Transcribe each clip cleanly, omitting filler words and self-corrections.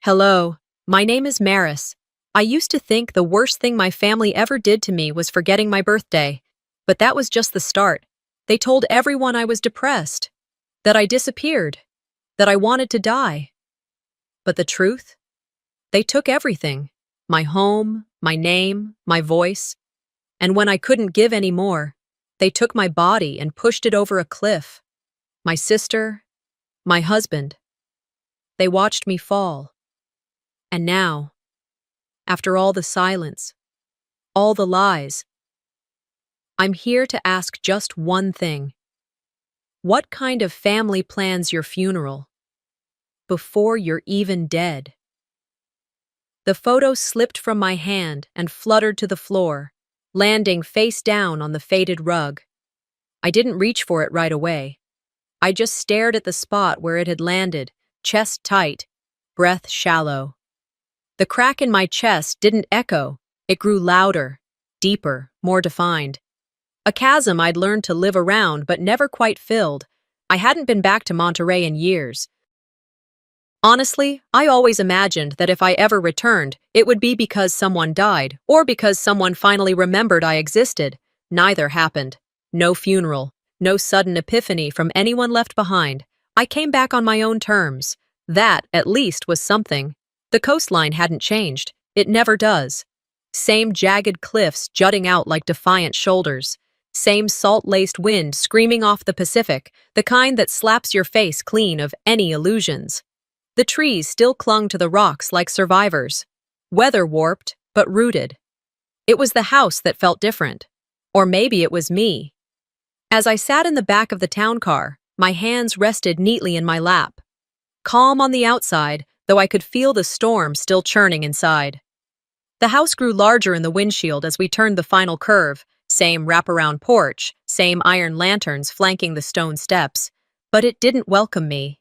Hello, my name is Maris. I used to think the worst thing my family ever did to me was forgetting my birthday, but that was just the start. They told everyone I was depressed, that I disappeared, that I wanted to die. But the truth? They took everything, my home, my name, my voice, and when I couldn't give any more, they took my body and pushed it over a cliff. My sister, my husband. They watched me fall. And now, after all the silence, all the lies, I'm here to ask just one thing. What kind of family plans your funeral? Before you're even dead. The photo slipped from my hand and fluttered to the floor, landing face down on the faded rug. I didn't reach for it right away. I just stared at the spot where it had landed, chest tight, breath shallow. The crack in my chest didn't echo, it grew louder, deeper, more defined. A chasm I'd learned to live around but never quite filled. I hadn't been back to Monterey in years. Honestly, I always imagined that if I ever returned, it would be because someone died, or because someone finally remembered I existed. Neither happened. No funeral, no sudden epiphany from anyone left behind. I came back on my own terms. That, at least, was something. The coastline hadn't changed. It never does. Same jagged cliffs jutting out like defiant shoulders. Same salt-laced wind screaming off the Pacific, the kind that slaps your face clean of any illusions. The trees still clung to the rocks like survivors. Weather-warped, but rooted. It was the house that felt different. Or maybe it was me. As I sat in the back of the town car, my hands rested neatly in my lap. Calm on the outside, though I could feel the storm still churning inside. The house grew larger in the windshield as we turned the final curve, same wraparound porch, same iron lanterns flanking the stone steps, but it didn't welcome me.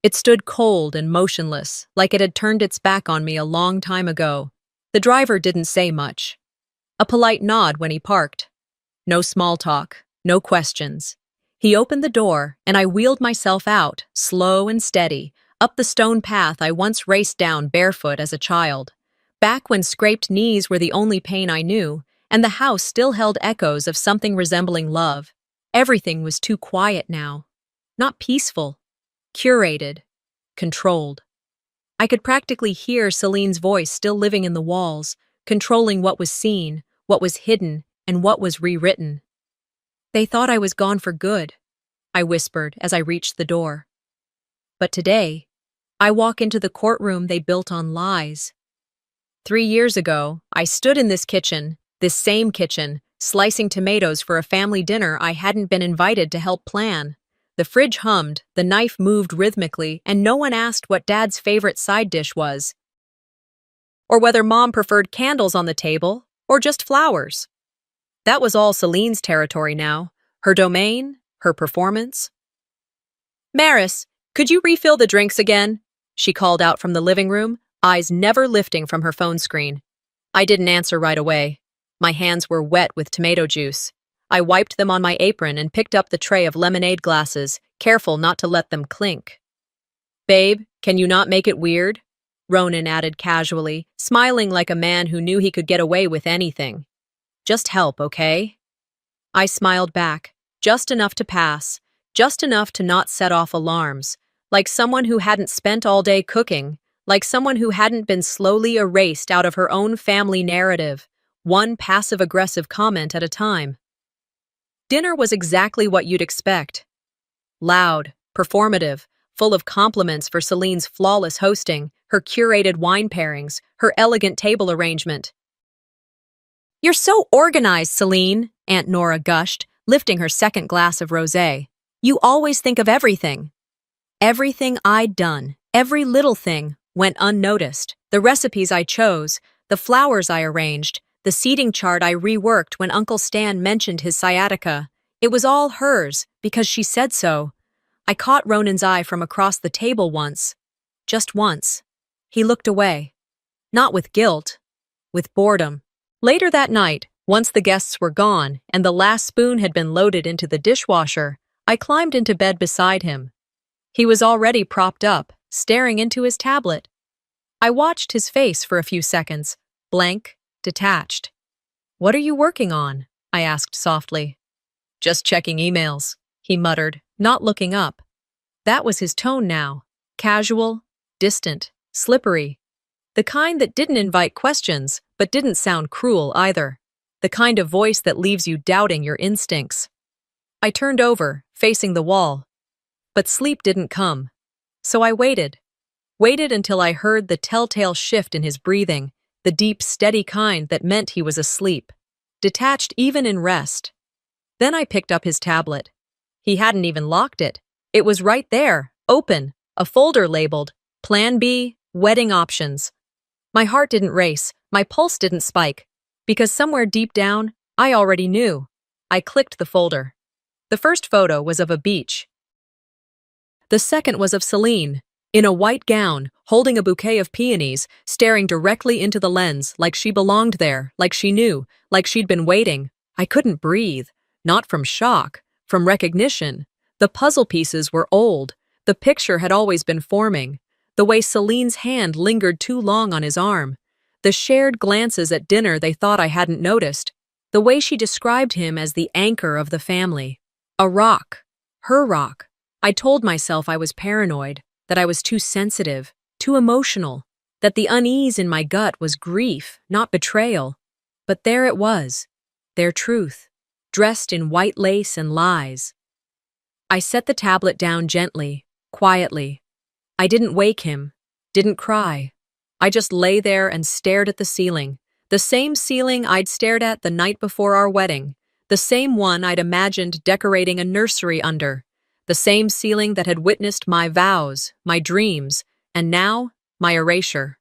It stood cold and motionless, like it had turned its back on me a long time ago. The driver didn't say much. A polite nod when he parked. No small talk, no questions. He opened the door, and I wheeled myself out, slow and steady, up the stone path I once raced down barefoot as a child. Back when scraped knees were the only pain I knew, and the house still held echoes of something resembling love. Everything was too quiet now. Not peaceful. Curated. Controlled. I could practically hear Celine's voice still living in the walls, controlling what was seen, what was hidden, and what was rewritten. They thought I was gone for good, I whispered as I reached the door. But today, I walk into the courtroom they built on lies. 3 years ago, I stood in this same kitchen, slicing tomatoes for a family dinner I hadn't been invited to help plan. The fridge hummed, the knife moved rhythmically, and no one asked what Dad's favorite side dish was. Or whether Mom preferred candles on the table, or just flowers. That was all Celine's territory now, her domain, her performance. Maris, could you refill the drinks again? She called out from the living room, eyes never lifting from her phone screen. I didn't answer right away. My hands were wet with tomato juice. I wiped them on my apron and picked up the tray of lemonade glasses, careful not to let them clink. Babe, can you not make it weird? Ronan added casually, smiling like a man who knew he could get away with anything. Just help, okay? I smiled back, just enough to pass, just enough to not set off alarms, like someone who hadn't spent all day cooking, like someone who hadn't been slowly erased out of her own family narrative, one passive-aggressive comment at a time. Dinner was exactly what you'd expect. Loud, performative, full of compliments for Celine's flawless hosting, her curated wine pairings, her elegant table arrangement. You're so organized, Celine, Aunt Nora gushed, lifting her second glass of rosé. You always think of everything. Everything I'd done, every little thing, went unnoticed. The recipes I chose, the flowers I arranged, the seating chart I reworked when Uncle Stan mentioned his sciatica. It was all hers, because she said so. I caught Ronan's eye from across the table once. Just once. He looked away. Not with guilt, with boredom. Later that night, once the guests were gone and the last spoon had been loaded into the dishwasher, I climbed into bed beside him. He was already propped up, staring into his tablet. I watched his face for a few seconds, blank, detached. "What are you working on?" I asked softly. "Just checking emails," he muttered, not looking up. That was his tone now. Casual, distant, slippery. The kind that didn't invite questions, but didn't sound cruel either. The kind of voice that leaves you doubting your instincts. I turned over, facing the wall. But sleep didn't come. So I waited. Waited until I heard the telltale shift in his breathing, the deep, steady kind that meant he was asleep, detached even in rest. Then I picked up his tablet. He hadn't even locked it. It was right there, open, a folder labeled, Plan B, Wedding Options. My heart didn't race, my pulse didn't spike, because somewhere deep down, I already knew. I clicked the folder. The first photo was of a beach. The second was of Celine, in a white gown, holding a bouquet of peonies, staring directly into the lens like she belonged there, like she knew, like she'd been waiting. I couldn't breathe, not from shock, from recognition. The puzzle pieces were old. The picture had always been forming. The way Celine's hand lingered too long on his arm. The shared glances at dinner they thought I hadn't noticed. The way she described him as the anchor of the family. A rock. Her rock. I told myself I was paranoid, that I was too sensitive, too emotional, that the unease in my gut was grief, not betrayal. But there it was, their truth, dressed in white lace and lies. I set the tablet down gently, quietly. I didn't wake him, didn't cry. I just lay there and stared at the ceiling, the same ceiling I'd stared at the night before our wedding, the same one I'd imagined decorating a nursery under, the same ceiling that had witnessed my vows, my dreams, and now, my erasure.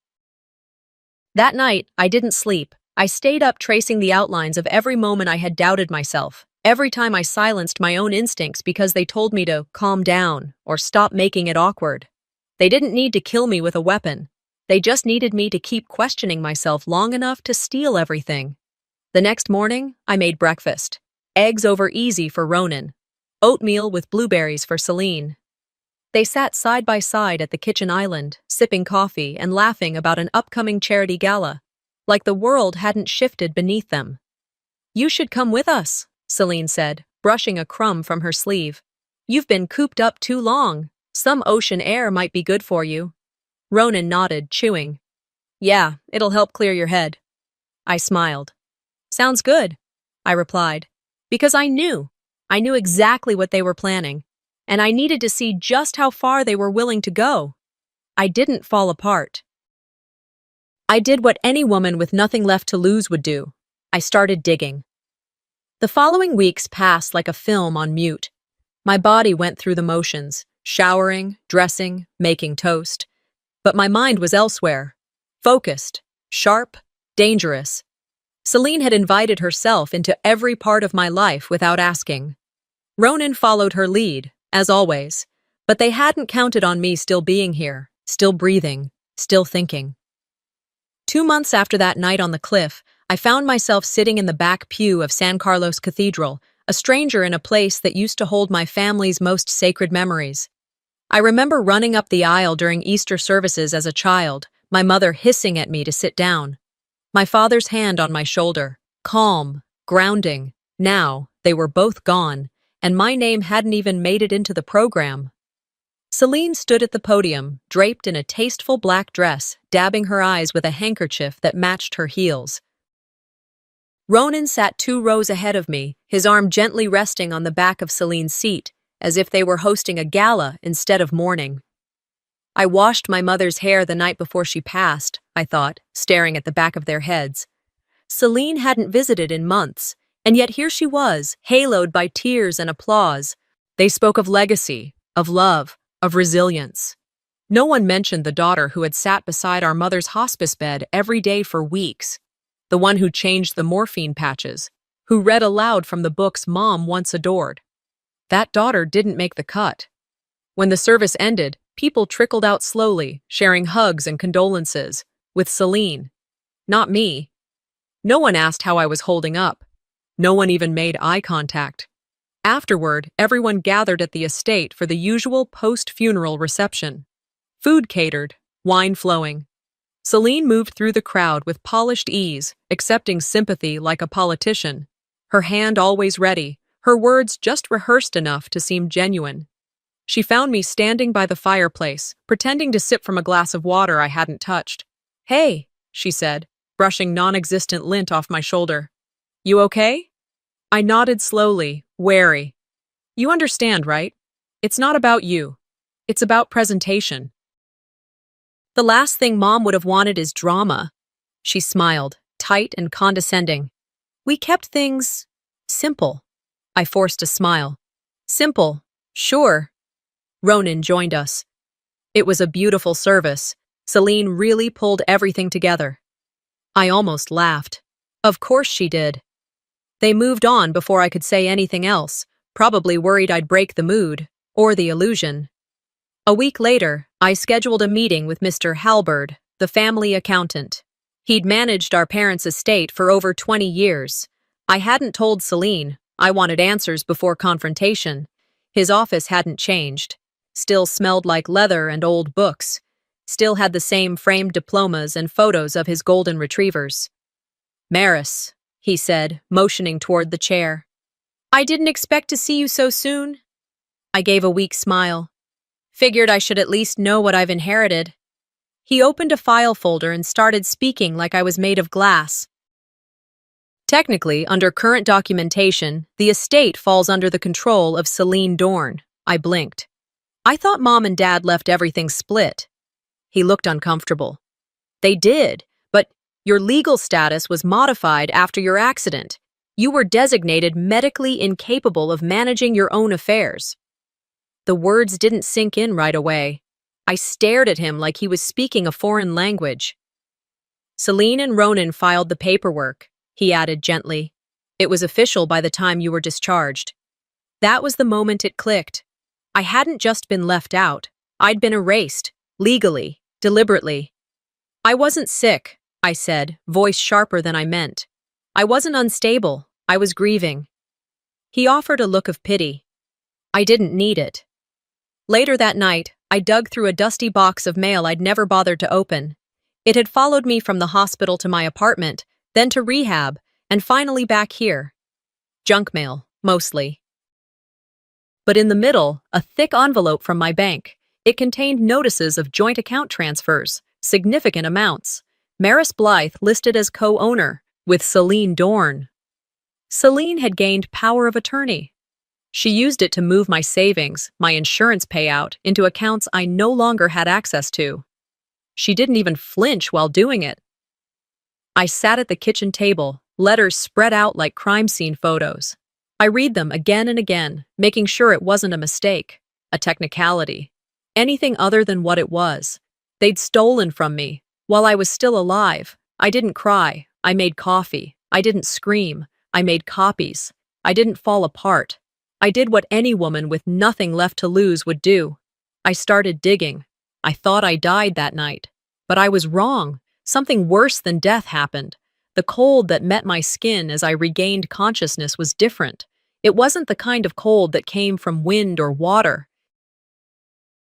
That night, I didn't sleep. I stayed up tracing the outlines of every moment I had doubted myself, every time I silenced my own instincts because they told me to calm down or stop making it awkward. They didn't need to kill me with a weapon. They just needed me to keep questioning myself long enough to steal everything. The next morning, I made breakfast. Eggs over easy for Ronan. Oatmeal with blueberries for Celine. They sat side by side at the kitchen island, sipping coffee and laughing about an upcoming charity gala, like the world hadn't shifted beneath them. "You should come with us," Celine said, brushing a crumb from her sleeve. "You've been cooped up too long. Some ocean air might be good for you." Ronan nodded, chewing. "Yeah, it'll help clear your head." I smiled. "Sounds good," I replied, because I knew exactly what they were planning, and I needed to see just how far they were willing to go. I didn't fall apart. I did what any woman with nothing left to lose would do. I started digging. The following weeks passed like a film on mute. My body went through the motions, showering, dressing, making toast. But my mind was elsewhere, focused, sharp, dangerous. Celine had invited herself into every part of my life without asking. Ronan followed her lead, as always, but they hadn't counted on me still being here, still breathing, still thinking. 2 months after that night on the cliff, I found myself sitting in the back pew of San Carlos Cathedral, a stranger in a place that used to hold my family's most sacred memories. I remember running up the aisle during Easter services as a child, my mother hissing at me to sit down. My father's hand on my shoulder, calm, grounding. Now, they were both gone, and my name hadn't even made it into the program. Celine stood at the podium, draped in a tasteful black dress, dabbing her eyes with a handkerchief that matched her heels. Ronan sat 2 rows ahead of me, his arm gently resting on the back of Celine's seat, as if they were hosting a gala instead of mourning. I washed my mother's hair the night before she passed, I thought, staring at the back of their heads. Celine hadn't visited in months, and yet here she was, haloed by tears and applause. They spoke of legacy, of love, of resilience. No one mentioned the daughter who had sat beside our mother's hospice bed every day for weeks, the one who changed the morphine patches, who read aloud from the books Mom once adored. That daughter didn't make the cut. When the service ended, people trickled out slowly, sharing hugs and condolences, with Celine. Not me. No one asked how I was holding up. No one even made eye contact. Afterward, everyone gathered at the estate for the usual post-funeral reception. Food catered, wine flowing. Celine moved through the crowd with polished ease, accepting sympathy like a politician. Her hand always ready, her words just rehearsed enough to seem genuine. She found me standing by the fireplace, pretending to sip from a glass of water I hadn't touched. "Hey," she said, brushing non-existent lint off my shoulder. "You okay?" I nodded slowly, wary. "You understand, right? It's not about you. It's about presentation." "The last thing Mom would have wanted is drama." She smiled, tight and condescending. "We kept things simple." I forced a smile. "Simple, sure." Ronan joined us. It was a beautiful service. Celine really pulled everything together. I almost laughed. Of course she did. They moved on before I could say anything else, probably worried I'd break the mood, or the illusion. A week later, I scheduled a meeting with Mr. Halberd, the family accountant. He'd managed our parents' estate for over 20 years. I hadn't told Celine. I wanted answers before confrontation. His office hadn't changed. Still smelled like leather and old books. Still had the same framed diplomas and photos of his golden retrievers. "Maris," he said, motioning toward the chair. "I didn't expect to see you so soon." I gave a weak smile. Figured I should at least know what I've inherited. He opened a file folder and started speaking like I was made of glass. "Technically, under current documentation, the estate falls under the control of Celine Dorn." I blinked. "I thought Mom and Dad left everything split." He looked uncomfortable. "They did, but your legal status was modified after your accident. You were designated medically incapable of managing your own affairs." The words didn't sink in right away. I stared at him like he was speaking a foreign language. "Celine and Ronan filed the paperwork," he added gently. "It was official by the time you were discharged." That was the moment it clicked. I hadn't just been left out. I'd been erased, legally, deliberately. "I wasn't sick," I said, voice sharper than I meant. "I wasn't unstable. I was grieving." He offered a look of pity. I didn't need it. Later that night, I dug through a dusty box of mail I'd never bothered to open. It had followed me from the hospital to my apartment, then to rehab, and finally back here. Junk mail, mostly. But in the middle, a thick envelope from my bank. It contained notices of joint account transfers, significant amounts. Maris Blythe listed as co-owner, with Celine Dorn. Celine had gained power of attorney. She used it to move my savings, my insurance payout, into accounts I no longer had access to. She didn't even flinch while doing it. I sat at the kitchen table, letters spread out like crime scene photos. I read them again and again, making sure it wasn't a mistake, a technicality, anything other than what it was. They'd stolen from me. While I was still alive, I didn't cry. I made coffee. I didn't scream. I made copies. I didn't fall apart. I did what any woman with nothing left to lose would do. I started digging. I thought I died that night. But I was wrong. Something worse than death happened. The cold that met my skin as I regained consciousness was different. It wasn't the kind of cold that came from wind or water.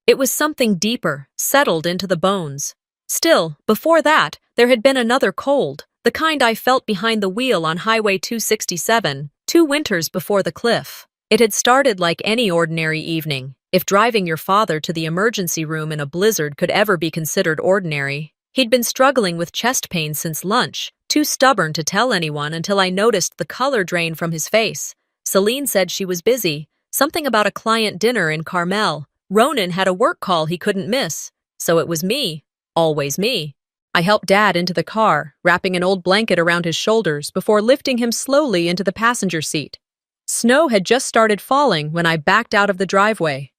It was something deeper, settled into the bones. Still, before that, there had been another cold, the kind I felt behind the wheel on Highway 267, 2 winters before the cliff. It had started like any ordinary evening, if driving your father to the emergency room in a blizzard could ever be considered ordinary. He'd been struggling with chest pain since lunch, too stubborn to tell anyone until I noticed the color drain from his face. Celine said she was busy, something about a client dinner in Carmel. Ronan had a work call he couldn't miss. So it was me, always me. I helped Dad into the car, wrapping an old blanket around his shoulders before lifting him slowly into the passenger seat. Snow had just started falling when I backed out of the driveway.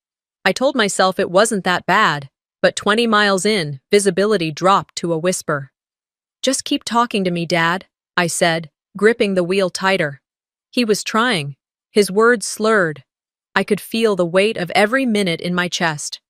I told myself it wasn't that bad, but 20 miles in, visibility dropped to a whisper. "Just keep talking to me, Dad," I said, gripping the wheel tighter. He was trying. His words slurred. I could feel the weight of every minute in my chest.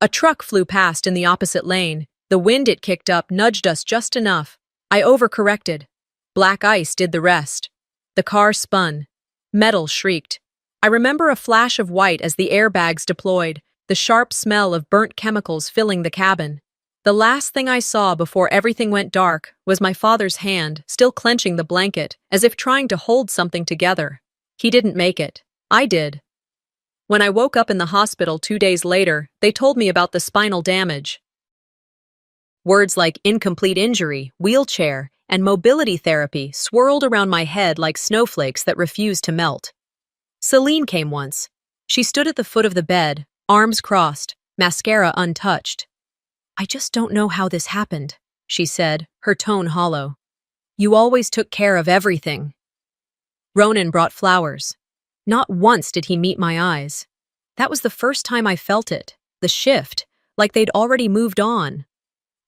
A truck flew past in the opposite lane. The wind it kicked up nudged us just enough. I overcorrected. Black ice did the rest. The car spun. Metal shrieked. I remember a flash of white as the airbags deployed, the sharp smell of burnt chemicals filling the cabin. The last thing I saw before everything went dark was my father's hand still clenching the blanket as if trying to hold something together. He didn't make it. I did. When I woke up in the hospital 2 days later, they told me about the spinal damage. Words like incomplete injury, wheelchair, and mobility therapy swirled around my head like snowflakes that refused to melt. Celine came once. She stood at the foot of the bed, arms crossed, mascara untouched. "I just don't know how this happened," she said, her tone hollow. "You always took care of everything." Ronan brought flowers. Not once did he meet my eyes. That was the first time I felt it, the shift, like they'd already moved on.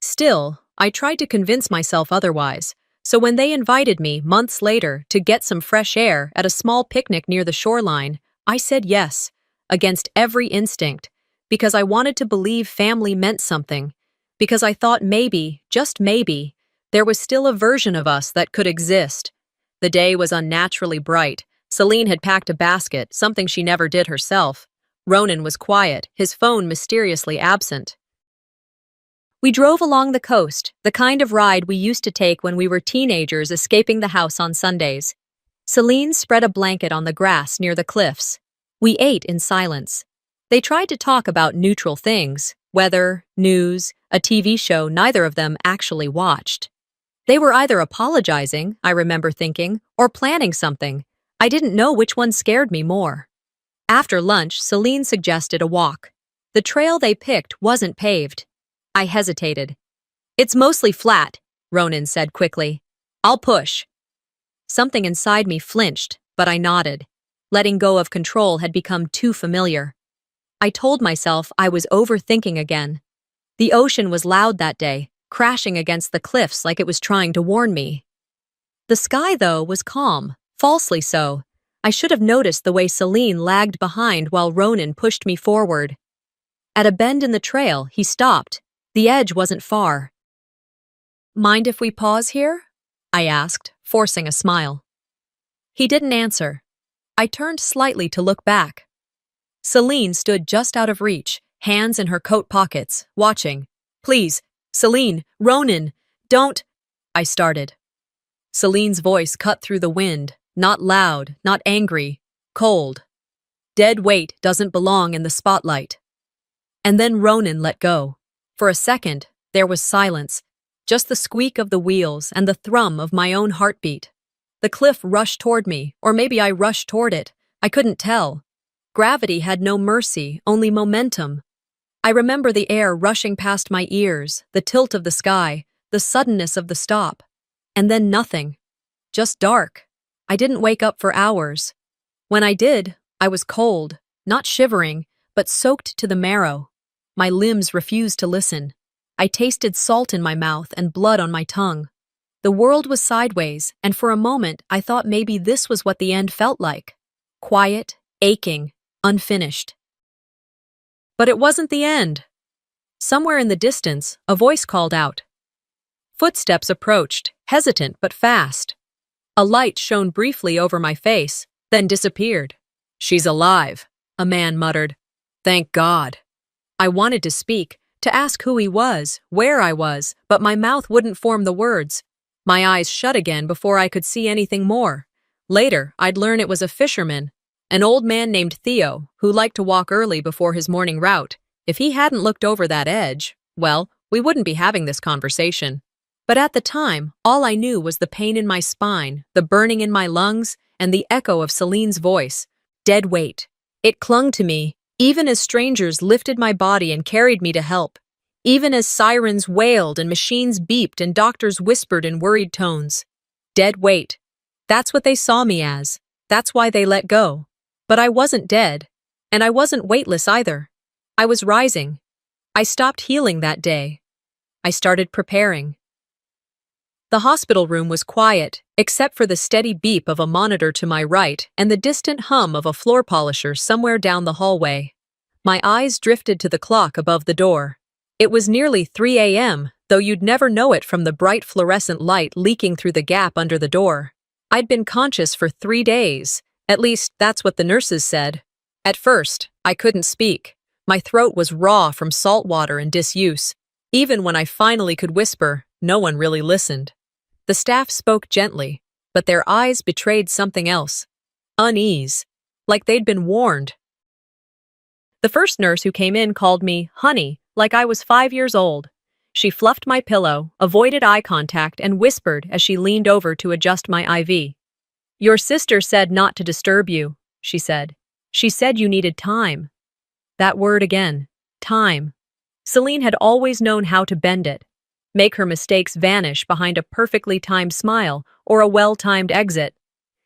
Still, I tried to convince myself otherwise, so when they invited me months later to get some fresh air at a small picnic near the shoreline, I said yes, against every instinct, because I wanted to believe family meant something, because I thought maybe, just maybe, there was still a version of us that could exist. The day was unnaturally bright. Celine had packed a basket, something she never did herself. Ronan was quiet, his phone mysteriously absent. We drove along the coast, the kind of ride we used to take when we were teenagers escaping the house on Sundays. Celine spread a blanket on the grass near the cliffs. We ate in silence. They tried to talk about neutral things, weather, news, a TV show neither of them actually watched. They were either apologizing, I remember thinking, or planning something. I didn't know which one scared me more. After lunch, Celine suggested a walk. The trail they picked wasn't paved. I hesitated. "It's mostly flat," Ronan said quickly. "I'll push." Something inside me flinched, but I nodded. Letting go of control had become too familiar. I told myself I was overthinking again. The ocean was loud that day, crashing against the cliffs like it was trying to warn me. The sky, though, was calm, falsely so. I should have noticed the way Celine lagged behind while Ronan pushed me forward. At a bend in the trail, he stopped. The edge wasn't far. "Mind if we pause here?" I asked, forcing a smile. He didn't answer. I turned slightly to look back. Celine stood just out of reach, hands in her coat pockets, watching. "Please, Celine, Ronan, don't—" I started. Celine's voice cut through the wind, not loud, not angry, cold. "Dead weight doesn't belong in the spotlight." And then Ronan let go. For a second, there was silence, just the squeak of the wheels and the thrum of my own heartbeat. The cliff rushed toward me, or maybe I rushed toward it. I couldn't tell. Gravity had no mercy, only momentum. I remember the air rushing past my ears, the tilt of the sky, the suddenness of the stop. And then nothing. Just dark. I didn't wake up for hours. When I did, I was cold, not shivering, but soaked to the marrow. My limbs refused to listen. I tasted salt in my mouth and blood on my tongue. The world was sideways, and for a moment I thought maybe this was what the end felt like. Quiet, aching, unfinished. But it wasn't the end. Somewhere in the distance, a voice called out. Footsteps approached, hesitant but fast. A light shone briefly over my face, then disappeared. "She's alive," a man muttered. "Thank God." I wanted to speak, to ask who he was, where I was, but my mouth wouldn't form the words. My eyes shut again before I could see anything more. Later, I'd learn it was a fisherman, an old man named Theo, who liked to walk early before his morning route. If he hadn't looked over that edge, well, we wouldn't be having this conversation. But at the time, all I knew was the pain in my spine, the burning in my lungs, and the echo of Celine's voice. Dead weight. It clung to me, even as strangers lifted my body and carried me to help. Even as sirens wailed and machines beeped and doctors whispered in worried tones. Dead weight. That's what they saw me as. That's why they let go. But I wasn't dead. And I wasn't weightless either. I was rising. I stopped healing that day. I started preparing. The hospital room was quiet, except for the steady beep of a monitor to my right and the distant hum of a floor polisher somewhere down the hallway. My eyes drifted to the clock above the door. It was nearly 3 a.m., though you'd never know it from the bright fluorescent light leaking through the gap under the door. I'd been conscious for 3 days. At least, that's what the nurses said. At first, I couldn't speak. My throat was raw from salt water and disuse. Even when I finally could whisper, no one really listened. The staff spoke gently, but their eyes betrayed something else. Unease, like they'd been warned. The first nurse who came in called me honey, like I was 5 years old. She fluffed my pillow, avoided eye contact, and whispered as she leaned over to adjust my IV. Your sister said not to disturb you, she said. She said you needed time. That word again, time. Celine had always known how to bend it, make her mistakes vanish behind a perfectly timed smile or a well-timed exit.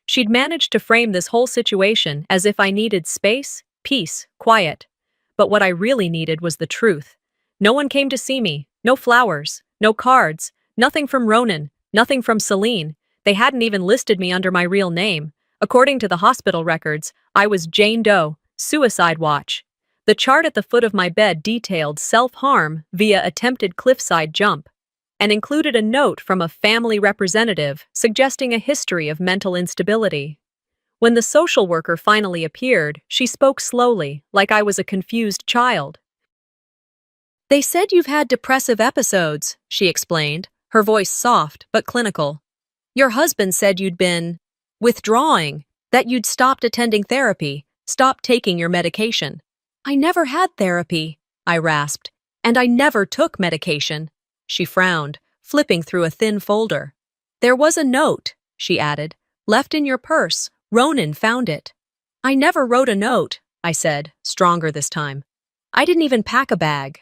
She'd managed to frame this whole situation as if I needed space, peace, quiet. But what I really needed was the truth. No one came to see me, no flowers, no cards, nothing from Ronan, nothing from Celine. They hadn't even listed me under my real name. According to the hospital records, I was Jane Doe, suicide watch. The chart at the foot of my bed detailed self-harm via attempted cliffside jump, and included a note from a family representative suggesting a history of mental instability. When the social worker finally appeared, she spoke slowly, like I was a confused child. They said you've had depressive episodes, she explained, her voice soft but clinical. Your husband said you'd been withdrawing, that you'd stopped attending therapy, stopped taking your medication. I never had therapy, I rasped, and I never took medication. She frowned, flipping through a thin folder. There was a note, she added, left in your purse. Ronan found it. I never wrote a note, I said, stronger this time. I didn't even pack a bag.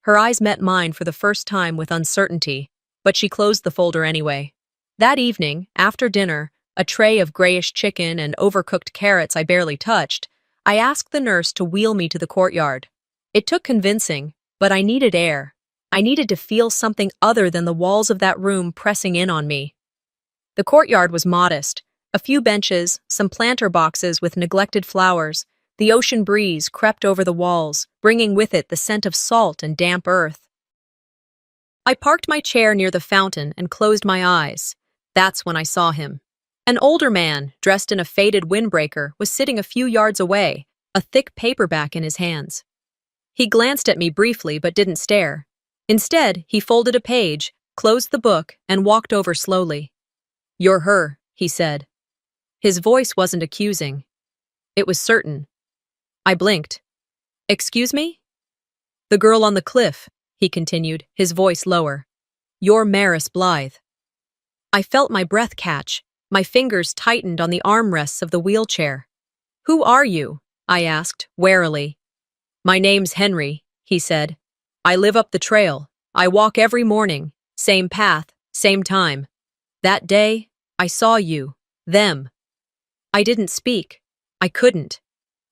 Her eyes met mine for the first time with uncertainty, but she closed the folder anyway. That evening, after dinner, a tray of grayish chicken and overcooked carrots I barely touched, I asked the nurse to wheel me to the courtyard. It took convincing, but I needed air. I needed to feel something other than the walls of that room pressing in on me. The courtyard was modest. A few benches, some planter boxes with neglected flowers. The ocean breeze crept over the walls, bringing with it the scent of salt and damp earth. I parked my chair near the fountain and closed my eyes. That's when I saw him. An older man, dressed in a faded windbreaker, was sitting a few yards away, a thick paperback in his hands. He glanced at me briefly but didn't stare. Instead, he folded a page, closed the book, and walked over slowly. You're her, he said. His voice wasn't accusing. It was certain. I blinked. Excuse me? The girl on the cliff, he continued, his voice lower. You're Maris Blythe. I felt my breath catch. My fingers tightened on the armrests of the wheelchair. Who are you? I asked, warily. My name's Henry, he said. I live up the trail. I walk every morning. Same path, same time. That day, I saw you. Them. I didn't speak. I couldn't.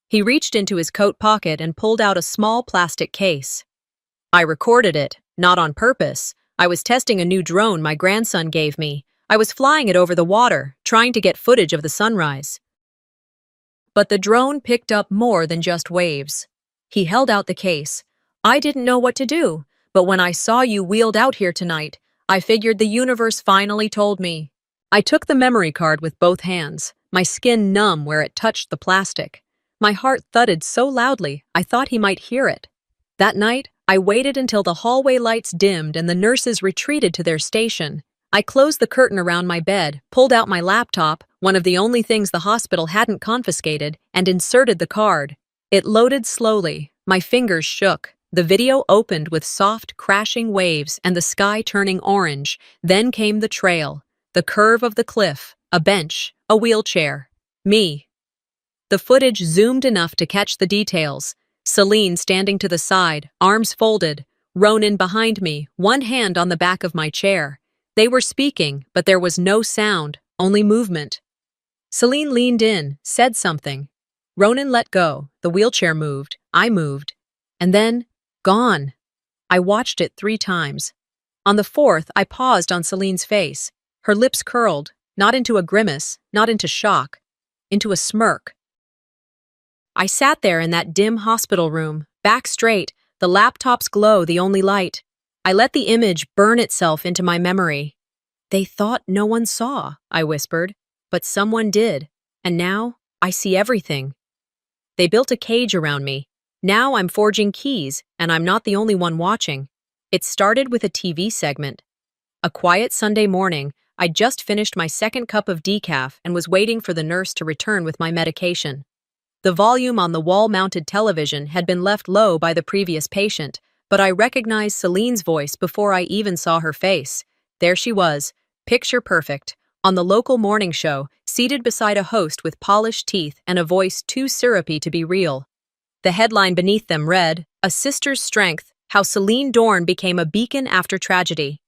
He reached into his coat pocket and pulled out a small plastic case. I recorded it, not on purpose. I was testing a new drone my grandson gave me. I was flying it over the water, trying to get footage of the sunrise. But the drone picked up more than just waves. He held out the case. I didn't know what to do, but when I saw you wheeled out here tonight, I figured the universe finally told me. I took the memory card with both hands, my skin numb where it touched the plastic. My heart thudded so loudly, I thought he might hear it. That night, I waited until the hallway lights dimmed and the nurses retreated to their station. I closed the curtain around my bed, pulled out my laptop, one of the only things the hospital hadn't confiscated, and inserted the card. It loaded slowly. My fingers shook. The video opened with soft, crashing waves and the sky turning orange. Then came the trail, the curve of the cliff, a bench, a wheelchair. Me. The footage zoomed enough to catch the details. Celine standing to the side, arms folded. Ronan behind me, one hand on the back of my chair. They were speaking, but there was no sound, only movement. Celine leaned in, said something. Ronan let go. The wheelchair moved. I moved. And then, gone. I watched it 3 times. On the 4th, I paused on Celine's face. Her lips curled, not into a grimace, not into shock, into a smirk. I sat there in that dim hospital room, back straight, the laptop's glow the only light. I let the image burn itself into my memory. They thought no one saw, I whispered, but someone did, and now I see everything. They built a cage around me. Now I'm forging keys, and I'm not the only one watching. It started with a TV segment. A quiet Sunday morning, I'd just finished my second cup of decaf and was waiting for the nurse to return with my medication. The volume on the wall-mounted television had been left low by the previous patient, but I recognized Celine's voice before I even saw her face. There she was, picture perfect, on the local morning show, seated beside a host with polished teeth and a voice too syrupy to be real. The headline beneath them read, "A Sister's Strength, How Celine Dorn Became a Beacon After Tragedy."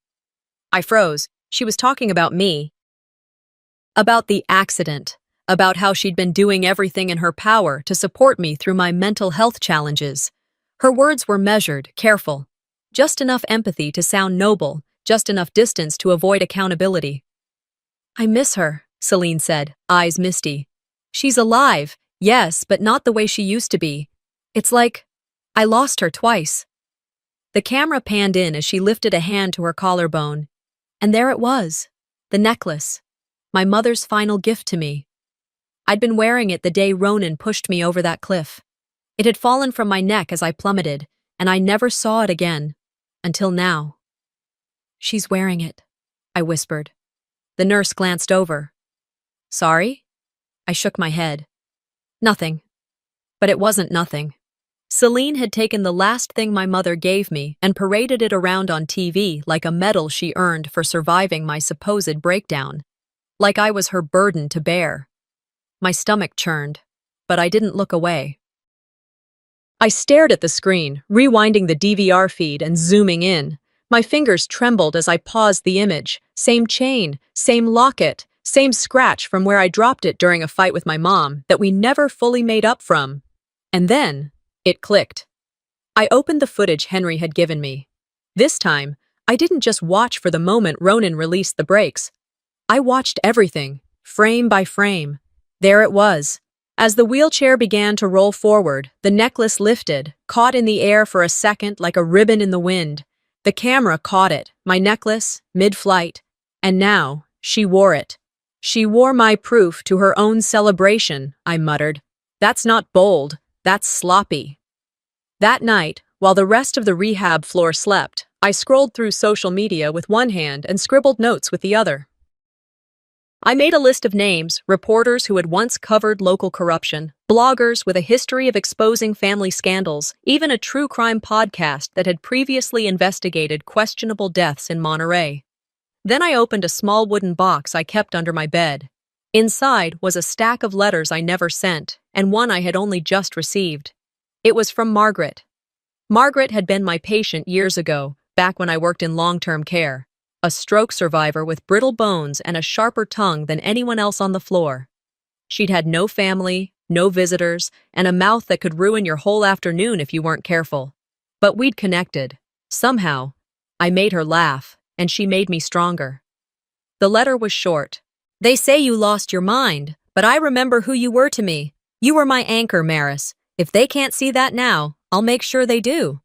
I froze. She was talking about me. About the accident. About how she'd been doing everything in her power to support me through my mental health challenges. Her words were measured, careful. Just enough empathy to sound noble, just enough distance to avoid accountability. "I miss her," Celine said, eyes misty. "She's alive, yes, but not the way she used to be. It's like I lost her twice." The camera panned in as she lifted a hand to her collarbone. And there it was, the necklace, my mother's final gift to me. I'd been wearing it the day Ronan pushed me over that cliff. It had fallen from my neck as I plummeted, and I never saw it again, until now. "She's wearing it," I whispered. The nurse glanced over. "Sorry?" I shook my head. "Nothing." But it wasn't nothing. Celine had taken the last thing my mother gave me and paraded it around on TV like a medal she earned for surviving my supposed breakdown. Like I was her burden to bear. My stomach churned, but I didn't look away. I stared at the screen, rewinding the DVR feed and zooming in. My fingers trembled as I paused the image. Same chain, same locket, same scratch from where I dropped it during a fight with my mom that we never fully made up from. And then, it clicked. I opened the footage Henry had given me. This time, I didn't just watch for the moment Ronan released the brakes. I watched everything, frame by frame. There it was. As the wheelchair began to roll forward, the necklace lifted, caught in the air for a second like a ribbon in the wind. The camera caught it, my necklace, mid-flight. And now, she wore it. She wore my proof to her own celebration, I muttered. That's not bold, that's sloppy. That night, while the rest of the rehab floor slept, I scrolled through social media with one hand and scribbled notes with the other. I made a list of names, reporters who had once covered local corruption, bloggers with a history of exposing family scandals, even a true crime podcast that had previously investigated questionable deaths in Monterey. Then I opened a small wooden box I kept under my bed. Inside was a stack of letters I never sent, and one I had only just received. It was from Margaret. Margaret had been my patient years ago, back when I worked in long-term care. A stroke survivor with brittle bones and a sharper tongue than anyone else on the floor. She'd had no family, no visitors, and a mouth that could ruin your whole afternoon if you weren't careful. But we'd connected. Somehow, I made her laugh, and she made me stronger. The letter was short. "They say you lost your mind, but I remember who you were to me. You were my anchor, Maris. If they can't see that now, I'll make sure they do."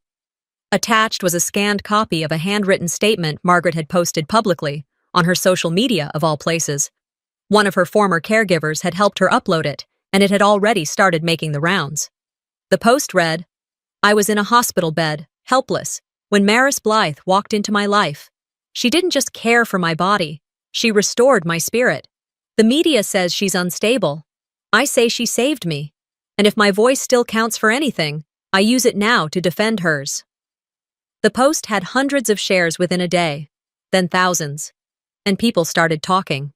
Attached was a scanned copy of a handwritten statement Margaret had posted publicly, on her social media of all places. One of her former caregivers had helped her upload it, and it had already started making the rounds. The post read, "I was in a hospital bed, helpless, when Maris Blythe walked into my life. She didn't just care for my body, she restored my spirit. The media says she's unstable. I say she saved me. And if my voice still counts for anything, I use it now to defend hers." The post had hundreds of shares within a day, then thousands, and people started talking.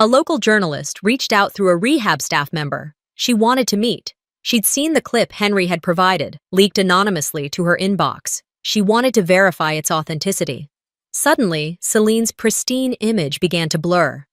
A local journalist reached out through a rehab staff member. She wanted to meet. She'd seen the clip Henry had provided, leaked anonymously to her inbox. She wanted to verify its authenticity. Suddenly, Celine's pristine image began to blur.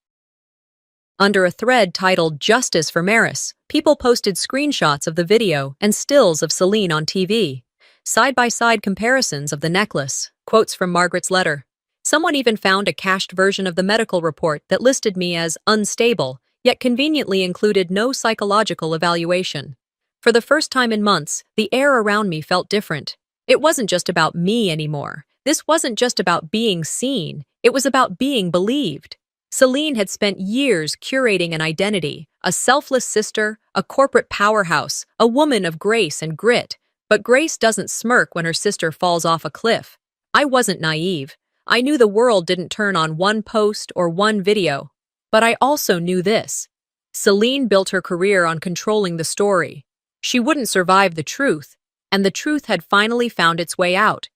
Under a thread titled "Justice for Maris," people posted screenshots of the video and stills of Celine on TV. Side-by-side comparisons of the necklace, quotes from Margaret's letter. Someone even found a cached version of the medical report that listed me as unstable, yet conveniently included no psychological evaluation. For the first time in months, the air around me felt different. It wasn't just about me anymore. This wasn't just about being seen. It was about being believed. Celine had spent years curating an identity, a selfless sister, a corporate powerhouse, a woman of grace and grit. But Grace doesn't smirk when her sister falls off a cliff. I wasn't naive. I knew the world didn't turn on one post or one video. But I also knew this. Celine built her career on controlling the story. She wouldn't survive the truth, and the truth had finally found its way out.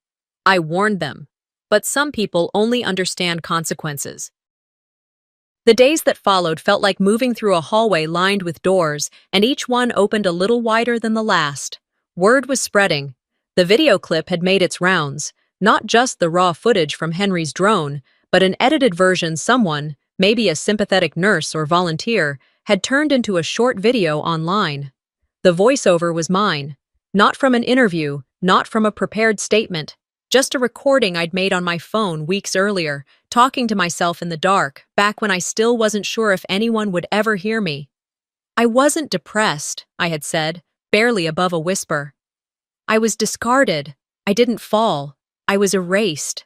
I warned them. But some people only understand consequences. The days that followed felt like moving through a hallway lined with doors, and each one opened a little wider than the last. Word was spreading. The video clip had made its rounds, not just the raw footage from Henry's drone, but an edited version someone, maybe a sympathetic nurse or volunteer, had turned into a short video online. The voiceover was mine. Not from an interview, not from a prepared statement. Just a recording I'd made on my phone weeks earlier, talking to myself in the dark, back when I still wasn't sure if anyone would ever hear me. I wasn't depressed, I had said, barely above a whisper. I was discarded. I didn't fall. I was erased.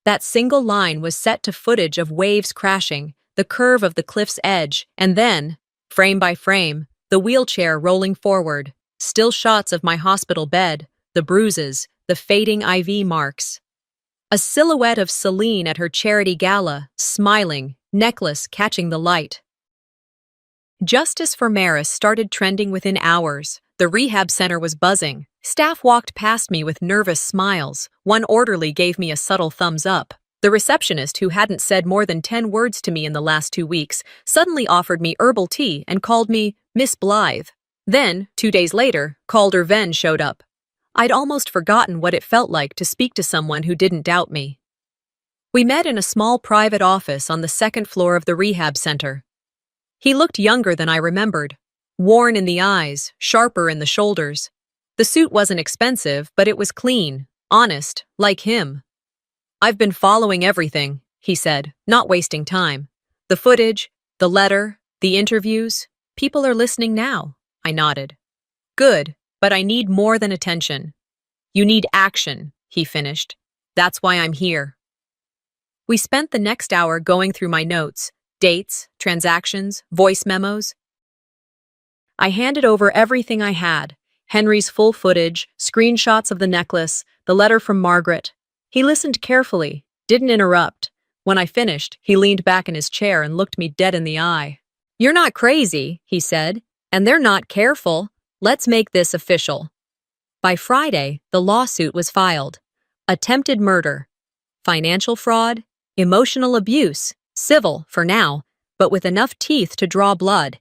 That single line was set to footage of waves crashing, the curve of the cliff's edge, and then, frame by frame, the wheelchair rolling forward, still shots of my hospital bed, the bruises, the fading IV marks. A silhouette of Celine at her charity gala, smiling, necklace catching the light. Justice for Maris started trending within hours. The rehab center was buzzing. Staff walked past me with nervous smiles. One orderly gave me a subtle thumbs up. The receptionist, who hadn't said more than 10 words to me in the last 2 weeks, suddenly offered me herbal tea and called me Miss Blythe. Then, 2 days later, Calder Venn showed up. I'd almost forgotten what it felt like to speak to someone who didn't doubt me. We met in a small private office on the 2nd floor of the rehab center. He looked younger than I remembered, worn in the eyes, sharper in the shoulders. The suit wasn't expensive, but it was clean, honest, like him. "I've been following everything," he said, not wasting time. "The footage, the letter, the interviews. People are listening now," I nodded. "Good. But I need more than attention." "You need action," he finished. "That's why I'm here." We spent the next hour going through my notes, dates, transactions, voice memos. I handed over everything I had, Henry's full footage, screenshots of the necklace, the letter from Margaret. He listened carefully, didn't interrupt. When I finished, he leaned back in his chair and looked me dead in the eye. "You're not crazy," he said, "and they're not careful. Let's make this official." By Friday, the lawsuit was filed. Attempted murder, financial fraud, emotional abuse, civil for now, but with enough teeth to draw blood.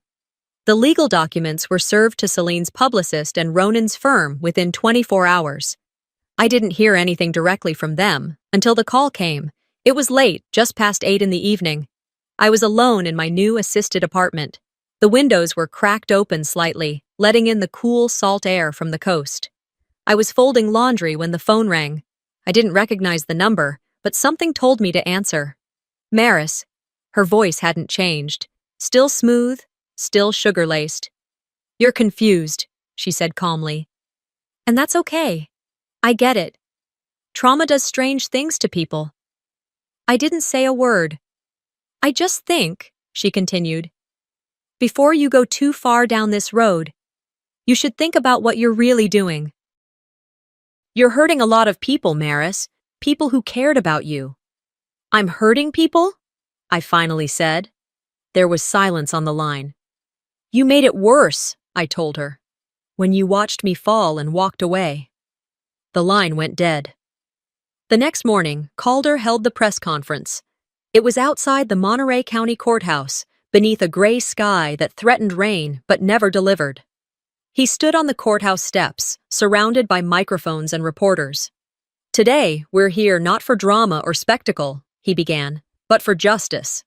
The legal documents were served to Celine's publicist and Ronan's firm within 24 hours. I didn't hear anything directly from them until the call came. It was late, just past 8 in the evening. I was alone in my new assisted apartment. The windows were cracked open slightly, letting in the cool, salt air from the coast. I was folding laundry when the phone rang. I didn't recognize the number, but something told me to answer. Maris. Her voice hadn't changed. Still smooth, still sugar-laced. "You're confused," she said calmly. "And that's okay. I get it. Trauma does strange things to people." I didn't say a word. "I just think," she continued, "before you go too far down this road, you should think about what you're really doing. You're hurting a lot of people, Maris, people who cared about you." "I'm hurting people?" I finally said. There was silence on the line. "You made it worse," I told her, "when you watched me fall and walked away." The line went dead. The next morning, Calder held the press conference. It was outside the Monterey County Courthouse, beneath a gray sky that threatened rain but never delivered. He stood on the courthouse steps, surrounded by microphones and reporters. "Today, we're here not for drama or spectacle," he began, "but for justice.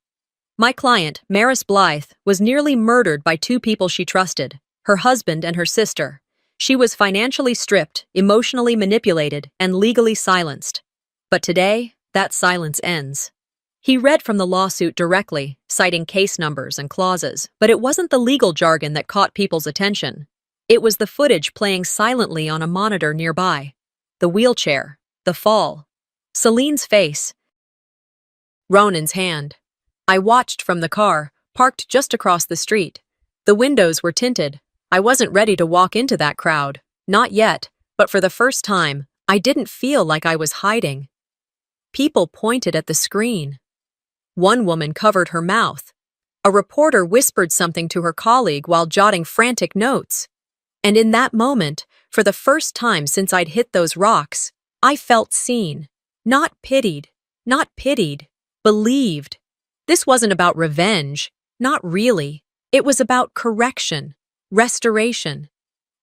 My client, Maris Blythe, was nearly murdered by 2 people she trusted, her husband and her sister. She was financially stripped, emotionally manipulated, and legally silenced. But today, that silence ends." He read from the lawsuit directly, citing case numbers and clauses, but it wasn't the legal jargon that caught people's attention. It was the footage playing silently on a monitor nearby. The wheelchair, the fall, Celine's face, Ronan's hand. I watched from the car, parked just across the street. The windows were tinted. I wasn't ready to walk into that crowd. Not yet, but for the first time, I didn't feel like I was hiding. People pointed at the screen. One woman covered her mouth. A reporter whispered something to her colleague while jotting frantic notes. And in that moment, for the first time since I'd hit those rocks, I felt seen. Not pitied. Not pitied. Believed. This wasn't about revenge. Not really. It was about correction. Restoration.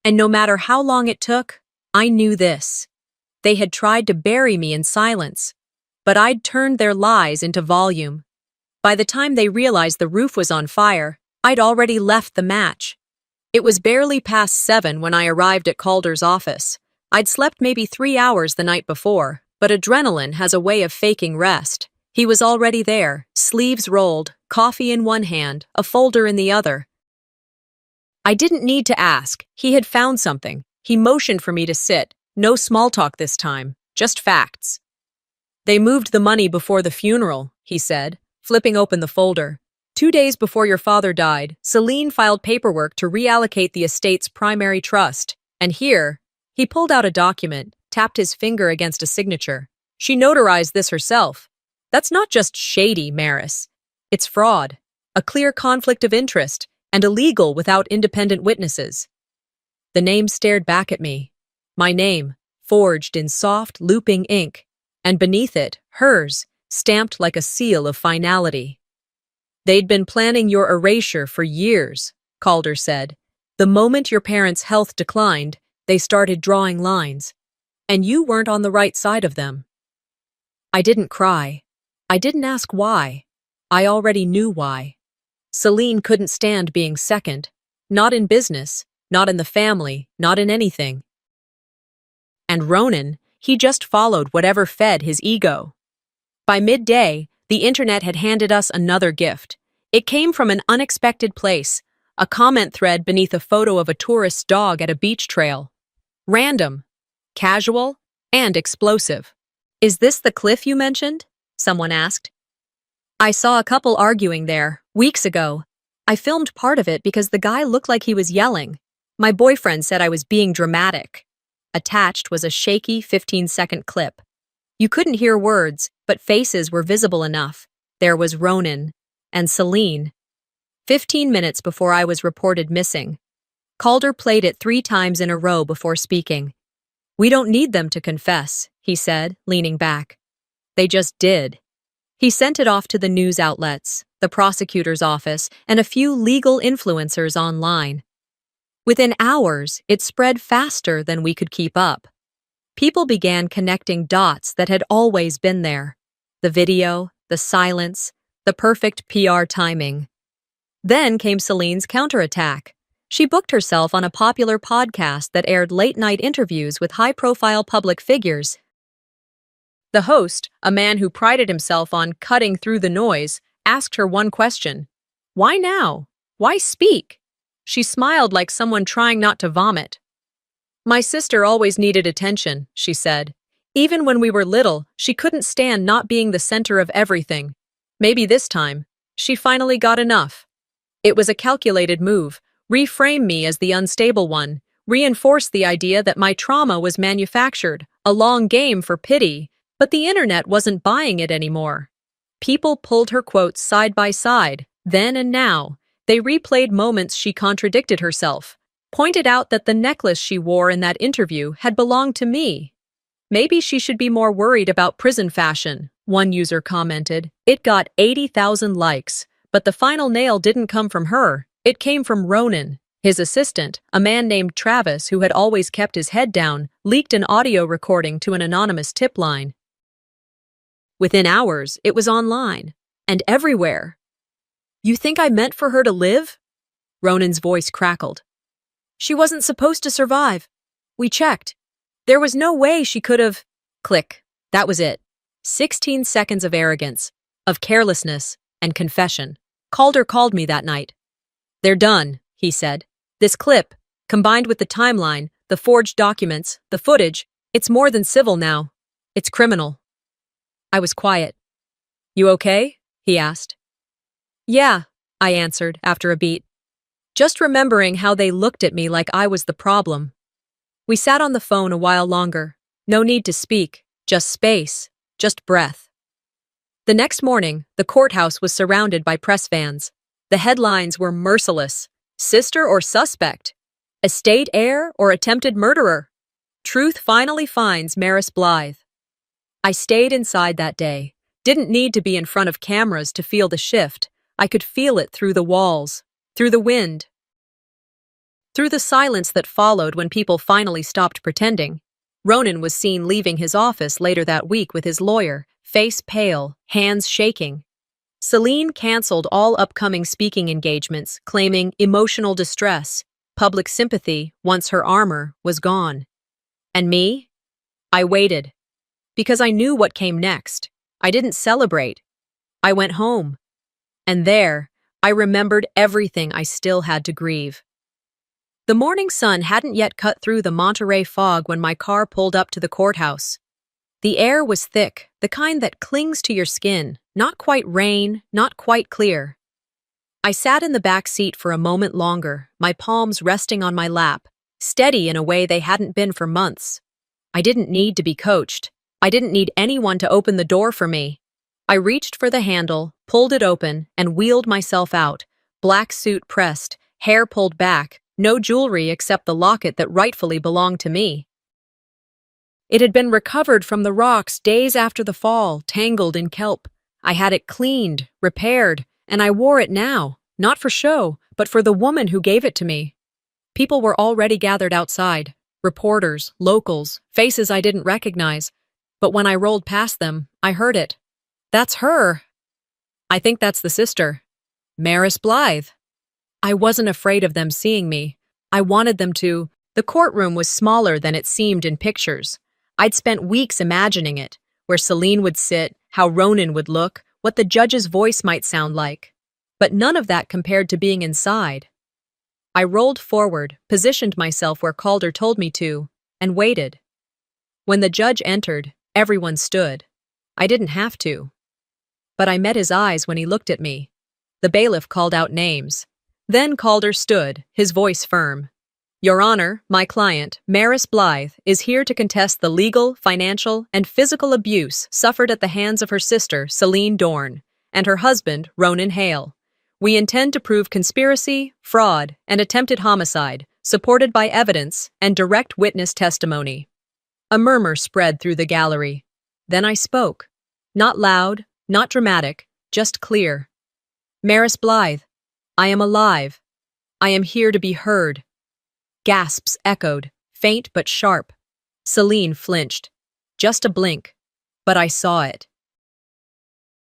And no matter how long it took, I knew this. They had tried to bury me in silence, but I'd turned their lies into volume. By the time they realized the roof was on fire, I'd already left the match. It was barely past 7 when I arrived at Calder's office. I'd slept maybe 3 hours the night before, but adrenaline has a way of faking rest. He was already there, sleeves rolled, coffee in one hand, a folder in the other. I didn't need to ask. He had found something. He motioned for me to sit. No small talk this time, just facts. They moved the money before the funeral, he said, flipping open the folder. 2 days before your father died, Celine filed paperwork to reallocate the estate's primary trust. And here, he pulled out a document, tapped his finger against a signature. She notarized this herself. That's not just shady, Maris. It's fraud, a clear conflict of interest, and illegal without independent witnesses. The name stared back at me. My name, forged in soft, looping ink, and beneath it, hers, stamped like a seal of finality. They'd been planning your erasure for years, Calder said. The moment your parents' health declined, they started drawing lines. And you weren't on the right side of them. I didn't cry. I didn't ask why. I already knew why. Celine couldn't stand being second. Not in business, not in the family, not in anything. And Ronan, he just followed whatever fed his ego. By midday, the internet had handed us another gift. It came from an unexpected place, a comment thread beneath a photo of a tourist's dog at a beach trail. Random, casual, and explosive. Is this the cliff you mentioned? Someone asked. I saw a couple arguing there, weeks ago. I filmed part of it because the guy looked like he was yelling. My boyfriend said I was being dramatic. Attached was a shaky 15-second clip. You couldn't hear words, but faces were visible enough. There was Ronan and Celine. 15 minutes before I was reported missing. Calder played it 3 times in a row before speaking. We don't need them to confess, he said, leaning back. They just did. He sent it off to the news outlets, the prosecutor's office, and a few legal influencers online. Within hours, it spread faster than we could keep up. People began connecting dots that had always been there. The video, the silence, the perfect PR timing. Then came Celine's counterattack. She booked herself on a popular podcast that aired late-night interviews with high-profile public figures. The host, a man who prided himself on cutting through the noise, asked her one question. Why now? Why speak? She smiled like someone trying not to vomit. My sister always needed attention, she said. Even when we were little, she couldn't stand not being the center of everything. Maybe this time, she finally got enough. It was a calculated move, reframe me as the unstable one, reinforce the idea that my trauma was manufactured, a long game for pity, but the internet wasn't buying it anymore. People pulled her quotes side by side, then and now. They replayed moments she contradicted herself, pointed out that the necklace she wore in that interview had belonged to me. Maybe she should be more worried about prison fashion, one user commented. It got 80,000 likes, but the final nail didn't come from her. It came from Ronan. His assistant, a man named Travis who had always kept his head down, leaked an audio recording to an anonymous tip line. Within hours, it was online, and everywhere. You think I meant for her to live? Ronan's voice crackled. She wasn't supposed to survive. We checked. There was no way she could have... Click. That was it. 16 seconds of arrogance, of carelessness, and confession. Calder called me that night. They're done, he said. This clip, combined with the timeline, the forged documents, the footage, it's more than civil now. It's criminal. I was quiet. You okay? He asked. Yeah, I answered after a beat, just remembering how they looked at me like I was the problem. We sat on the phone a while longer. No need to speak, just space, just breath. The next morning, the courthouse was surrounded by press vans. The headlines were merciless. Sister or suspect? Estate heir or attempted murderer? Truth finally finds Maris Blythe. I stayed inside that day. Didn't need to be in front of cameras to feel the shift. I could feel it through the walls, through the wind, through the silence that followed when people finally stopped pretending. Ronan was seen leaving his office later that week with his lawyer, face pale, hands shaking. Celine canceled all upcoming speaking engagements, claiming emotional distress, public sympathy once her armor was gone. And me? I waited. Because I knew what came next. I didn't celebrate. I went home. And there, I remembered everything I still had to grieve. The morning sun hadn't yet cut through the Monterey fog when my car pulled up to the courthouse. The air was thick, the kind that clings to your skin, not quite rain, not quite clear. I sat in the back seat for a moment longer, my palms resting on my lap, steady in a way they hadn't been for months. I didn't need to be coached. I didn't need anyone to open the door for me. I reached for the handle, pulled it open, and wheeled myself out, black suit pressed, hair pulled back, no jewelry except the locket that rightfully belonged to me. It had been recovered from the rocks days after the fall, tangled in kelp. I had it cleaned, repaired, and I wore it now, not for show, but for the woman who gave it to me. People were already gathered outside, reporters, locals, faces I didn't recognize. But when I rolled past them, I heard it. That's her. I think that's the sister. Maris Blythe. I wasn't afraid of them seeing me. I wanted them to. The courtroom was smaller than it seemed in pictures. I'd spent weeks imagining it, where Celine would sit, how Ronan would look, what the judge's voice might sound like. But none of that compared to being inside. I rolled forward, positioned myself where Calder told me to, and waited. When the judge entered, everyone stood. I didn't have to. But I met his eyes when he looked at me. The bailiff called out names. Then Calder stood, his voice firm. Your Honor, my client, Maris Blythe, is here to contest the legal, financial, and physical abuse suffered at the hands of her sister, Celine Dorn, and her husband, Ronan Hale. We intend to prove conspiracy, fraud, and attempted homicide, supported by evidence and direct witness testimony. A murmur spread through the gallery. Then I spoke. Not loud, not dramatic, just clear. Maris Blythe, I am alive. I am here to be heard. Gasps echoed, faint but sharp. Celine flinched. Just a blink. But I saw it.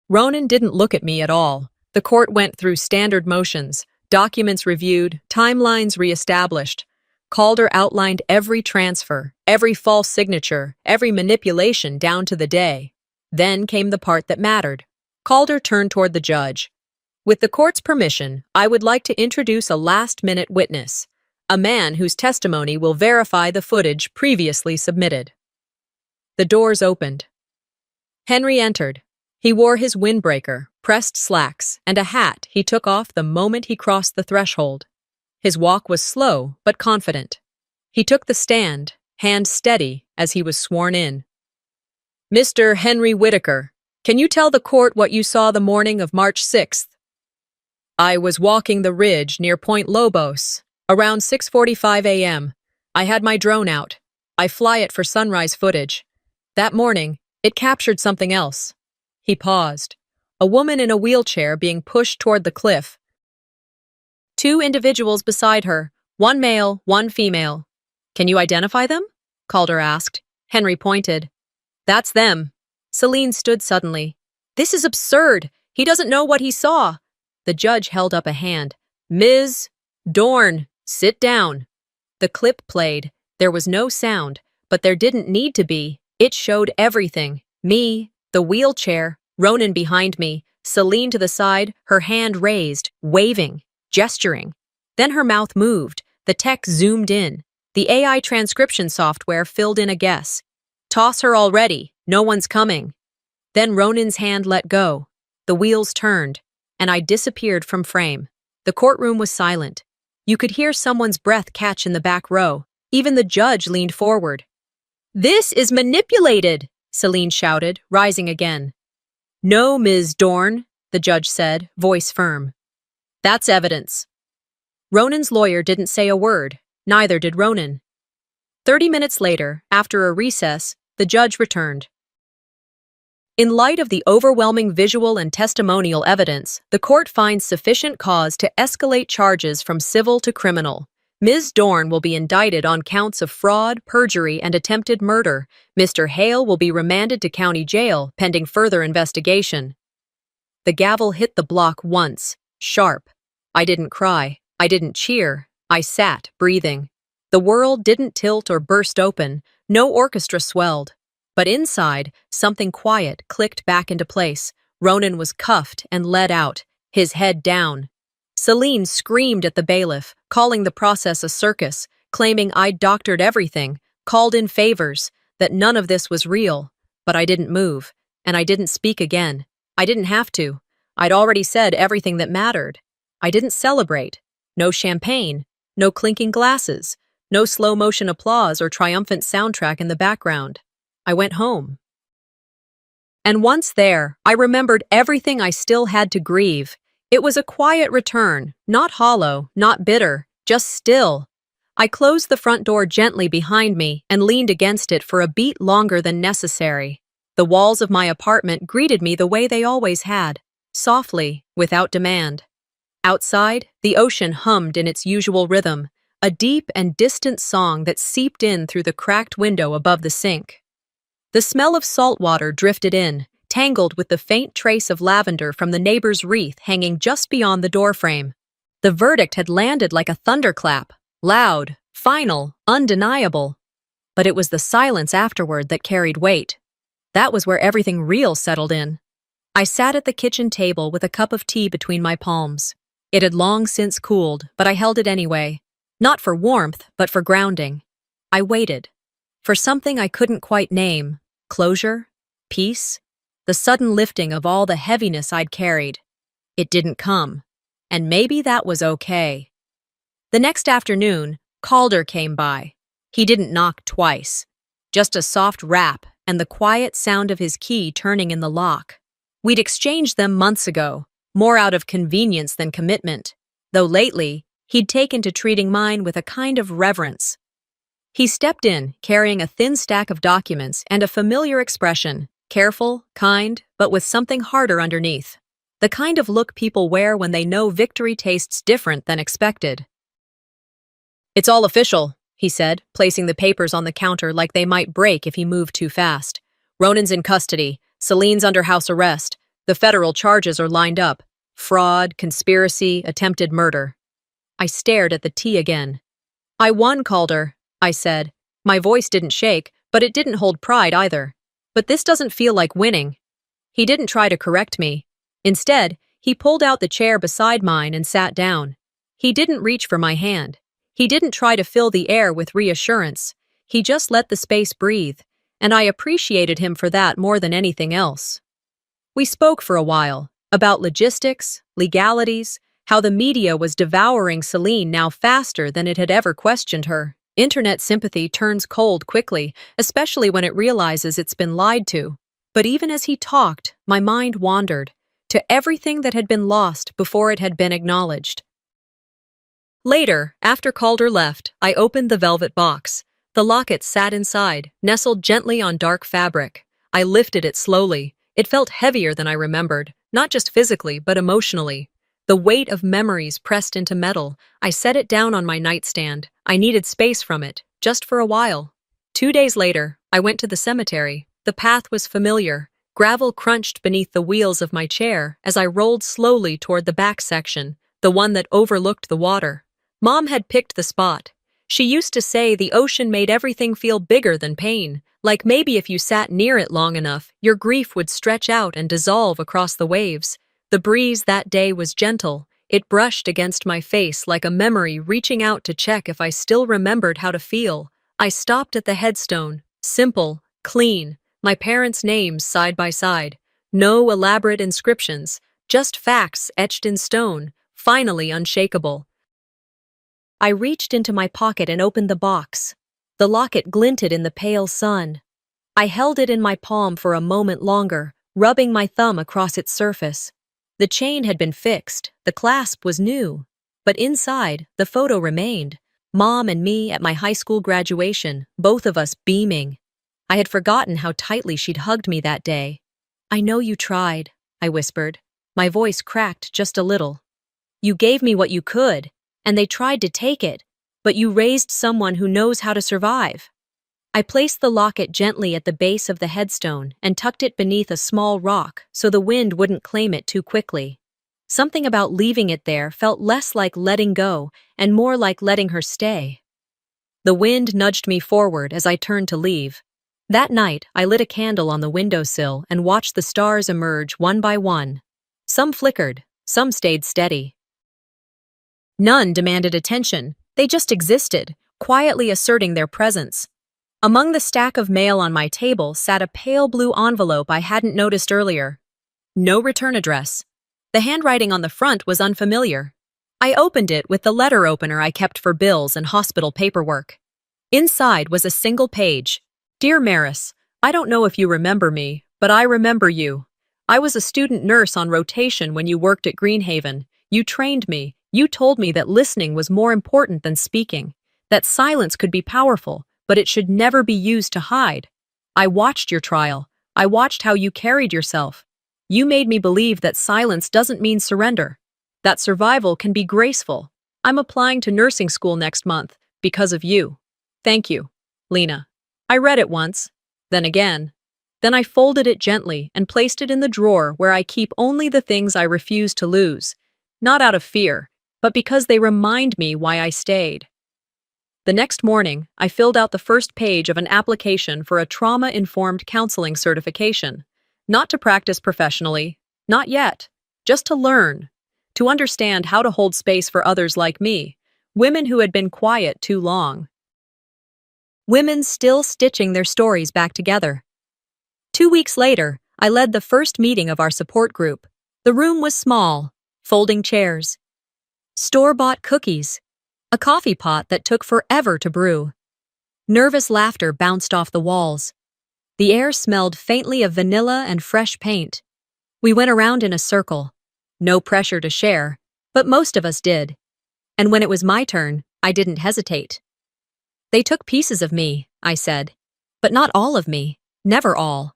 Ronan didn't look at me at all. The court went through standard motions, documents reviewed, timelines reestablished. Calder outlined every transfer, every false signature, every manipulation down to the day. Then came the part that mattered. Calder turned toward the judge. With the court's permission, I would like to introduce a last-minute witness, a man whose testimony will verify the footage previously submitted. The doors opened. Henry entered. He wore his windbreaker, pressed slacks, and a hat he took off the moment he crossed the threshold. His walk was slow but confident. He took the stand, hand steady, as he was sworn in. Mr. Henry Whitaker, can you tell the court what you saw the morning of March 6th? I was walking the ridge near Point Lobos, around 6:45 a.m. I had my drone out. I fly it for sunrise footage. That morning, it captured something else. He paused. A woman in a wheelchair being pushed toward the cliff. Two individuals beside her, one male, one female. Can you identify them? Calder asked. Henry pointed. That's them. Celine stood suddenly. This is absurd. He doesn't know what he saw. The judge held up a hand. Ms. Dorn, sit down. The clip played. There was no sound, but there didn't need to be. It showed everything. Me, the wheelchair, Ronan behind me, Celine to the side, her hand raised, waving, gesturing. Then her mouth moved. The tech zoomed in. The AI transcription software filled in a guess. Toss her already. No one's coming. Then Ronan's hand let go. The wheels turned, and I disappeared from frame. The courtroom was silent. You could hear someone's breath catch in the back row. Even the judge leaned forward. This is manipulated, Celine shouted, rising again. No, Ms. Dorn, the judge said, voice firm. That's evidence. Ronan's lawyer didn't say a word, neither did Ronan. 30 minutes later, after a recess, the judge returned. In light of the overwhelming visual and testimonial evidence, the court finds sufficient cause to escalate charges from civil to criminal. Ms. Dorn will be indicted on counts of fraud, perjury, and attempted murder. Mr. Hale will be remanded to county jail pending further investigation. The gavel hit the block once, sharp. I didn't cry. I didn't cheer. I sat, breathing. The world didn't tilt or burst open. No orchestra swelled. But inside, something quiet clicked back into place. Ronan was cuffed and led out, his head down. Celine screamed at the bailiff, calling the process a circus, claiming I'd doctored everything, called in favors, that none of this was real. But I didn't move, and I didn't speak again. I didn't have to. I'd already said everything that mattered. I didn't celebrate. No champagne, no clinking glasses, no slow-motion applause or triumphant soundtrack in the background. I went home. And once there, I remembered everything I still had to grieve. It was a quiet return, not hollow, not bitter, just still. I closed the front door gently behind me and leaned against it for a beat longer than necessary. The walls of my apartment greeted me the way they always had, softly, without demand. Outside, the ocean hummed in its usual rhythm, a deep and distant song that seeped in through the cracked window above the sink. The smell of salt water drifted in, tangled with the faint trace of lavender from the neighbor's wreath hanging just beyond the doorframe. The verdict had landed like a thunderclap, loud, final, undeniable. But it was the silence afterward that carried weight. That was where everything real settled in. I sat at the kitchen table with a cup of tea between my palms. It had long since cooled, but I held it anyway. Not for warmth, but for grounding. I waited. For something I couldn't quite name. Closure? Peace? The sudden lifting of all the heaviness I'd carried. It didn't come. And maybe that was okay. The next afternoon, Calder came by. He didn't knock twice. Just a soft rap and the quiet sound of his key turning in the lock. We'd exchanged them months ago, more out of convenience than commitment, though lately, he'd taken to treating mine with a kind of reverence. He stepped in, carrying a thin stack of documents and a familiar expression, careful, kind, but with something harder underneath. The kind of look people wear when they know victory tastes different than expected. It's all official, he said, placing the papers on the counter like they might break if he moved too fast. Ronan's in custody. Celine's under house arrest. The federal charges are lined up. Fraud, conspiracy, attempted murder. I stared at the tea again. I won, Calder, I said. My voice didn't shake, but it didn't hold pride either. But this doesn't feel like winning. He didn't try to correct me. Instead, he pulled out the chair beside mine and sat down. He didn't reach for my hand. He didn't try to fill the air with reassurance. He just let the space breathe, and I appreciated him for that more than anything else. We spoke for a while, about logistics, legalities, how the media was devouring Celine now faster than it had ever questioned her. Internet sympathy turns cold quickly, especially when it realizes it's been lied to. But even as he talked, my mind wandered to everything that had been lost before it had been acknowledged. Later, after Calder left, I opened the velvet box. The locket sat inside, nestled gently on dark fabric. I lifted it slowly. It felt heavier than I remembered, not just physically, but emotionally. The weight of memories pressed into metal. I set it down on my nightstand. I needed space from it, just for a while. 2 days later, I went to the cemetery. The path was familiar. Gravel crunched beneath the wheels of my chair as I rolled slowly toward the back section, the one that overlooked the water. Mom had picked the spot. She used to say the ocean made everything feel bigger than pain, like maybe if you sat near it long enough, your grief would stretch out and dissolve across the waves. The breeze that day was gentle. It brushed against my face like a memory reaching out to check if I still remembered how to feel. I stopped at the headstone, simple, clean, my parents' names side by side. No elaborate inscriptions, just facts etched in stone, finally unshakable. I reached into my pocket and opened the box. The locket glinted in the pale sun. I held it in my palm for a moment longer, rubbing my thumb across its surface. The chain had been fixed, the clasp was new. But inside, the photo remained. Mom and me at my high school graduation, both of us beaming. I had forgotten how tightly she'd hugged me that day. "I know you tried," I whispered. My voice cracked just a little. "You gave me what you could, and they tried to take it, but you raised someone who knows how to survive." I placed the locket gently at the base of the headstone and tucked it beneath a small rock so the wind wouldn't claim it too quickly. Something about leaving it there felt less like letting go and more like letting her stay. The wind nudged me forward as I turned to leave. That night, I lit a candle on the windowsill and watched the stars emerge one by one. Some flickered, some stayed steady. None demanded attention, they just existed, quietly asserting their presence. Among the stack of mail on my table sat a pale blue envelope I hadn't noticed earlier. No return address. The handwriting on the front was unfamiliar. I opened it with the letter opener I kept for bills and hospital paperwork. Inside was a single page. "Dear Maris, I don't know if you remember me, but I remember you. I was a student nurse on rotation when you worked at Greenhaven. You trained me. You told me that listening was more important than speaking, that silence could be powerful, but it should never be used to hide. I watched your trial. I watched how you carried yourself. You made me believe that silence doesn't mean surrender, that survival can be graceful. I'm applying to nursing school next month because of you. Thank you, Lena." I read it once, then again. Then I folded it gently and placed it in the drawer where I keep only the things I refuse to lose, not out of fear, but because they remind me why I stayed. The next morning, I filled out the first page of an application for a trauma-informed counseling certification. Not to practice professionally, not yet, just to learn, to understand how to hold space for others like me, women who had been quiet too long. Women still stitching their stories back together. 2 weeks later, I led the first meeting of our support group. The room was small, folding chairs, store-bought cookies, a coffee pot that took forever to brew. Nervous laughter bounced off the walls. The air smelled faintly of vanilla and fresh paint. We went around in a circle. No pressure to share, but most of us did. And when it was my turn, I didn't hesitate. "They took pieces of me," I said, "but not all of me, never all."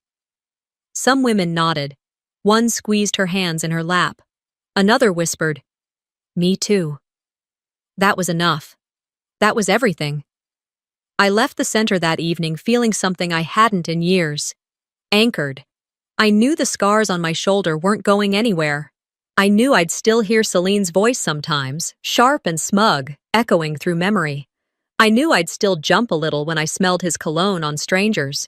Some women nodded. One squeezed her hands in her lap. Another whispered, "Me too." That was enough. That was everything. I left the center that evening feeling something I hadn't in years. Anchored. I knew the scars on my shoulder weren't going anywhere. I knew I'd still hear Celine's voice sometimes, sharp and smug, echoing through memory. I knew I'd still jump a little when I smelled his cologne on strangers.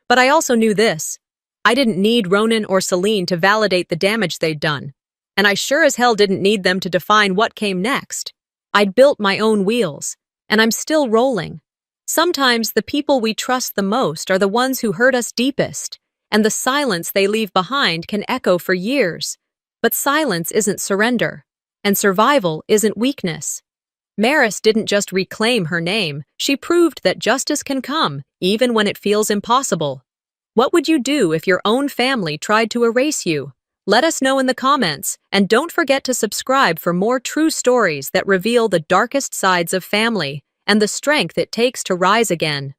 But I also knew this. I didn't need Ronan or Celine to validate the damage they'd done. And I sure as hell didn't need them to define what came next. I'd built my own wheels, and I'm still rolling. Sometimes the people we trust the most are the ones who hurt us deepest, and the silence they leave behind can echo for years. But silence isn't surrender, and survival isn't weakness. Maris didn't just reclaim her name, she proved that justice can come, even when it feels impossible. What would you do if your own family tried to erase you? Let us know in the comments, and don't forget to subscribe for more true stories that reveal the darkest sides of family and the strength it takes to rise again.